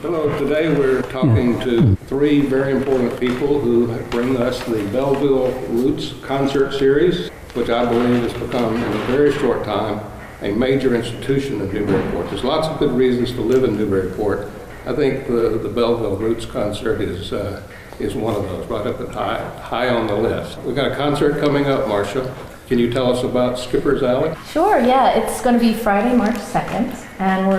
Hello, today we're talking to three very important people who bring us the Belleville Roots concert series, which I believe has become, in a very short time, a major institution of Newburyport. There's lots of good reasons to live in Newburyport. I think the Belleville Roots concert is one of those, right up at high on the list. We've got a concert coming up, Marcia. Can you tell us about Skipper's Alley? Sure, yeah. It's going to be Friday, March 2nd, and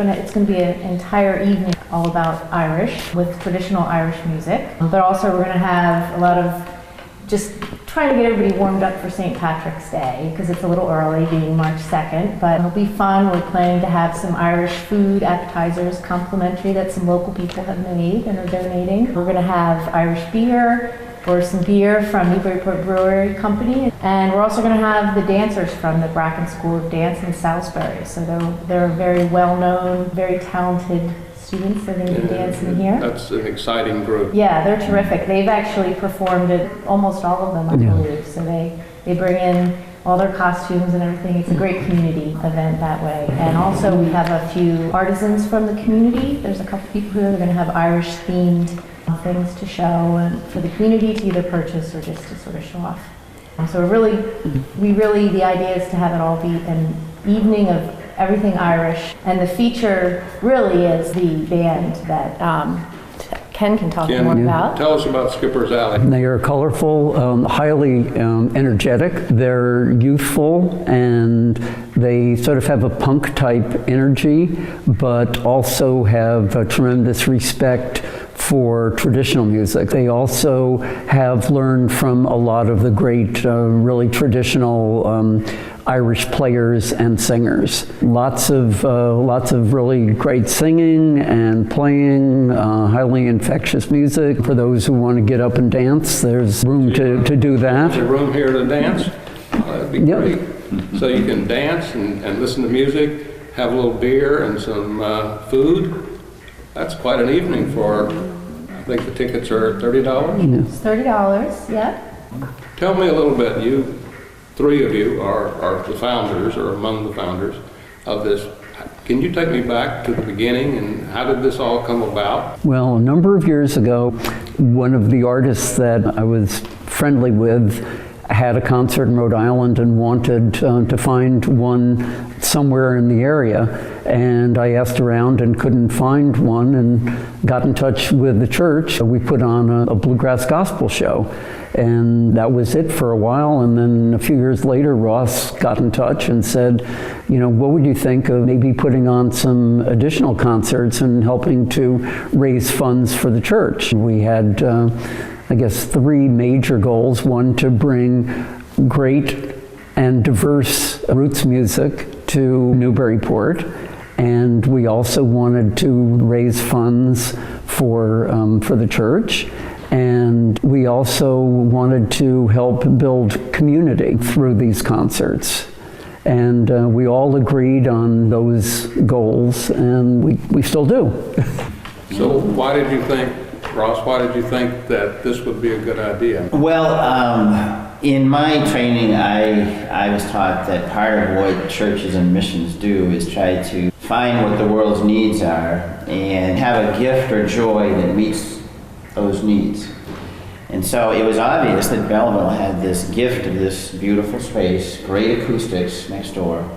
it's going to be an entire evening all about Irish, with traditional Irish music. But also we're going to have a lot of just trying to get everybody warmed up for St. Patrick's Day, because it's a little early, being March 2nd, but it'll be fun. We're planning to have some Irish food, appetizers, complimentary, that some local people have made and are donating. We're going to have Irish beer, or some beer from Newburyport Brewery Company. And we're also going to have the dancers from the Bracken School of Dance in Salisbury. So they're very well-known, very talented students that are going to be dancing here. That's an exciting group. Yeah, they're terrific. They've actually performed at almost all of them, I believe. So they bring in all their costumes and everything. It's a great community event that way. And also we have a few artisans from the community. There's a couple people who are going to have Irish-themed things to show and for the community to either purchase or just to sort of show off. So the idea is to have it all be an evening of everything Irish, and the feature really is the band that Ken can talk more about. Tell us about Skipper's Alley. They are colorful, highly energetic. They're youthful, and they sort of have a punk type energy, but also have a tremendous respect for traditional music. They also have learned from a lot of the great, really traditional Irish players and singers. Lots of really great singing and playing, highly infectious music. For those who want to get up and dance, there's room to do that. There's a room here to dance? That'd be great. So you can dance and listen to music, have a little beer and some food. That's quite an evening for, I think the tickets are $30? It's $30, yeah. Tell me a little bit, you three of you are the founders, or among the founders of this. Can you take me back to the beginning, and how did this all come about? Well, a number of years ago, one of the artists that I was friendly with had a concert in Rhode Island and wanted to find one somewhere in the area. And I asked around and couldn't find one, and got in touch with the church. We put on a bluegrass gospel show, and that was it for a while. And then a few years later, Ross got in touch and said, what would you think of maybe putting on some additional concerts and helping to raise funds for the church? We had I guess three major goals. One, to bring great and diverse roots music to Newburyport, and we also wanted to raise funds for the church, and we also wanted to help build community through these concerts. And we all agreed on those goals, and we still do. So why did you think, Ross, that this would be a good idea? Well, in my training, I was taught that part of what churches and missions do is try to find what the world's needs are and have a gift or joy that meets those needs. And so it was obvious that Belleville had this gift of this beautiful space, great acoustics next door,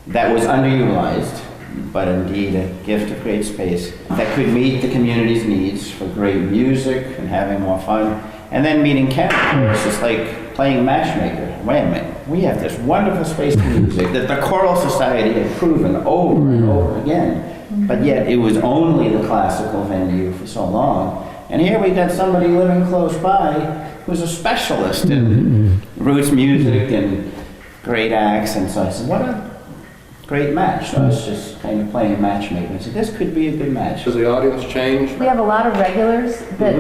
that was underutilized, but indeed a gift of great space that could meet the community's needs for great music and having more fun. And then meeting Ken, it's just like playing matchmaker. Wait a minute, we have this wonderful space for music that the Choral Society had proven over and over again, but yet it was only the classical venue for so long. And here we got somebody living close by who's a specialist in roots music and great acts, and so I said, what a great match. So I was just kind of playing matchmaking. I said, this could be a good match. Does the audience change? We have a lot of regulars that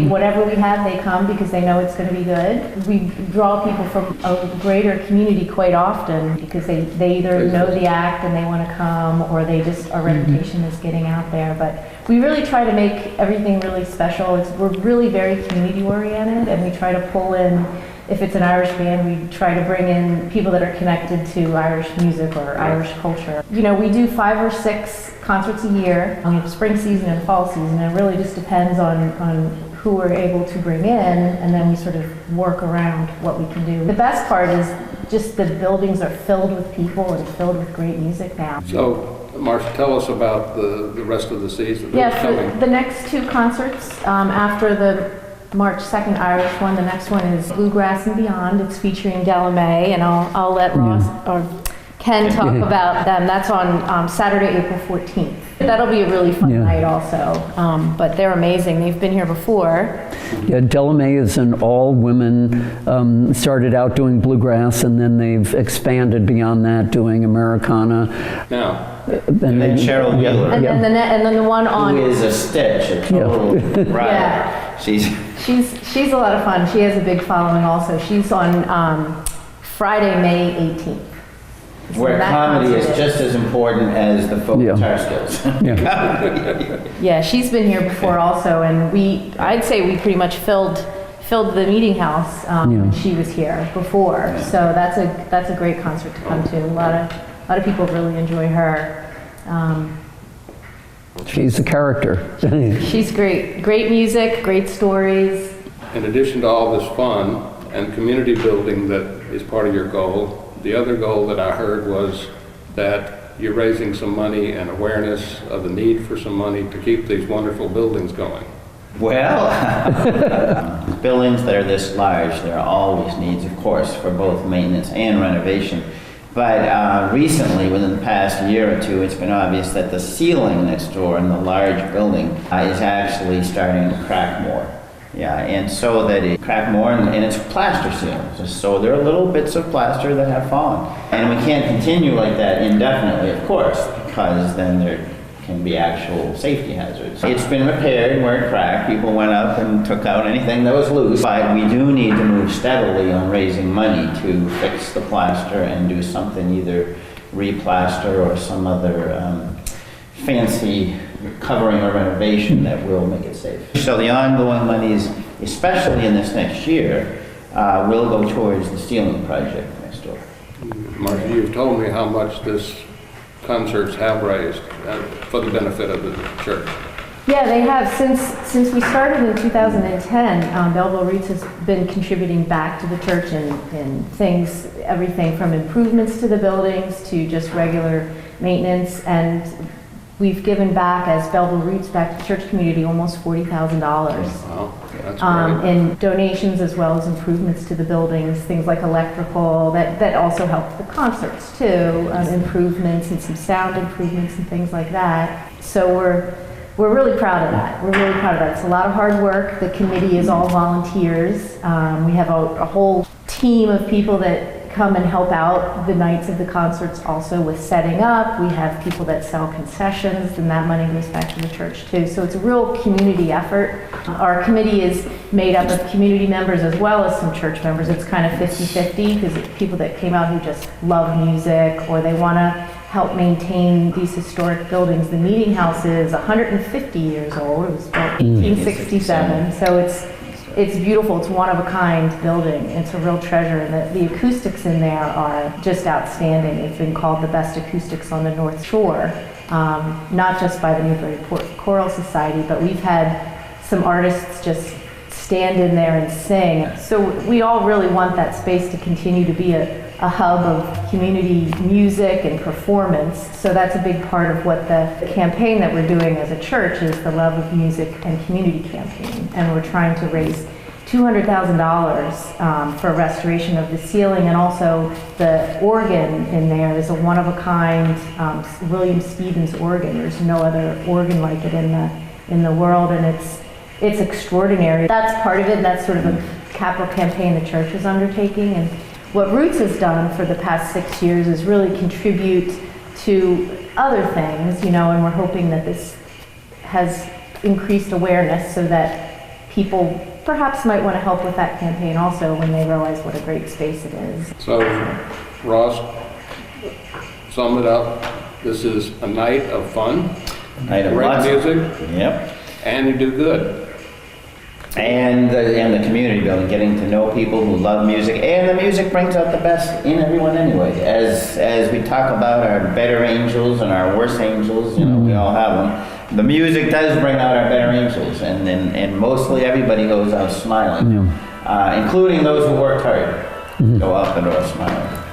whatever we have, they come because they know it's going to be good. We draw people from a greater community quite often because they either know the act and they want to come, or they just, our reputation is getting out there. But we really try to make everything really special. We're really very community oriented, and we try to pull in, if it's an Irish band, we try to bring in people that are connected to Irish music or Irish culture. We do 5 or 6 concerts a year. We have spring season and fall season, and it really just depends on who we're able to bring in, and then we sort of work around what we can do. The best part is just the buildings are filled with people and filled with great music now. So, Marcia, tell us about the rest of the season. Yeah, for the next two concerts, after the March 2nd Irish one, the next one is Bluegrass and Beyond. It's featuring Della Mae, and I'll let Ross or Ken talk about them. That's on Saturday, April 14th. That'll be a really fun night also, but they're amazing. They've been here before. Yeah, Della Mae is an all-women, started out doing bluegrass, and then they've expanded beyond that, doing Americana. Now, And then Cheryl Wheeler. And then the one on... Who is a stitch, a total riot. Yeah. She's a lot of fun. She has a big following also. She's on Friday, May 18th. where comedy is just as important as the folk guitar skills. Yeah, she's been here before also, and I'd say we pretty much filled the meeting house when she was here before. Yeah. So that's a great concert to come to. A lot of people really enjoy her. She's a character. She's great. Great music, great stories. In addition to all this fun and community building that is part of your goal, the other goal that I heard was that you're raising some money and awareness of the need for some money to keep these wonderful buildings going. Well, buildings that are this large, there are always needs, of course, for both maintenance and renovation. But recently, within the past year or two, it's been obvious that the ceiling next door in the large building is actually starting to crack more. Yeah, and so that it cracked more, and it's plaster ceilings. So there are little bits of plaster that have fallen. And we can't continue like that indefinitely, of course, because then there can be actual safety hazards. It's been repaired where it cracked. People went up and took out anything that was loose. But we do need to move steadily on raising money to fix the plaster and do something, either re-plaster or some other fancy covering or renovation that will make it safe. So the ongoing monies, especially in this next year, will go towards the ceiling project next door. Marcia, you've told me how much this concerts have raised for the benefit of the church. Yeah, they have. Since we started in 2010, Belleville Roots has been contributing back to the church in things, everything from improvements to the buildings to just regular maintenance, and we've given back as Belleville Roots back to the church community almost $40,000. Wow, that's great. In donations as well as improvements to the buildings, things like electrical, that also helped the concerts too, improvements and some sound improvements and things like that. So we're really proud of that. We're really proud of that. It's a lot of hard work. The committee is all volunteers. We have a whole team of people that come and help out the nights of the concerts also with setting up. We have people that sell concessions, and that money goes back to the church too. So it's a real community effort. Our committee is made up of community members as well as some church members. It's kind of 50-50 because it's people that came out who just love music or they want to help maintain these historic buildings. The meeting house is 150 years old. It was built 1867, so it's beautiful. It's one of a kind building. It's a real treasure. And the acoustics in there are just outstanding. It's been called the best acoustics on the North Shore, not just by the Newburyport Choral Society, but we've had some artists just stand in there and sing. So we all really want that space to continue to be a hub of community music and performance. So that's a big part of what the campaign that we're doing as a church is, the Love of Music and Community campaign. And we're trying to raise $200,000 for restoration of the ceiling, and also the organ in there is a one-of-a-kind William Stevens organ. There's no other organ like it in the world, and it's extraordinary. That's part of it, and that's sort of a capital campaign the church is undertaking. And what Roots has done for the past 6 years is really contribute to other things, and we're hoping that this has increased awareness so that people perhaps might want to help with that campaign also when they realize what a great space it is. So, Ross, sum it up. This is a night of fun, a night of great lots music, yep, and you do good. And the community building, getting to know people who love music, and the music brings out the best in everyone anyway. As we talk about our better angels and our worse angels, we all have them. The music does bring out our better angels, and mostly everybody goes out smiling, including those who worked hard. Go out the door smiling.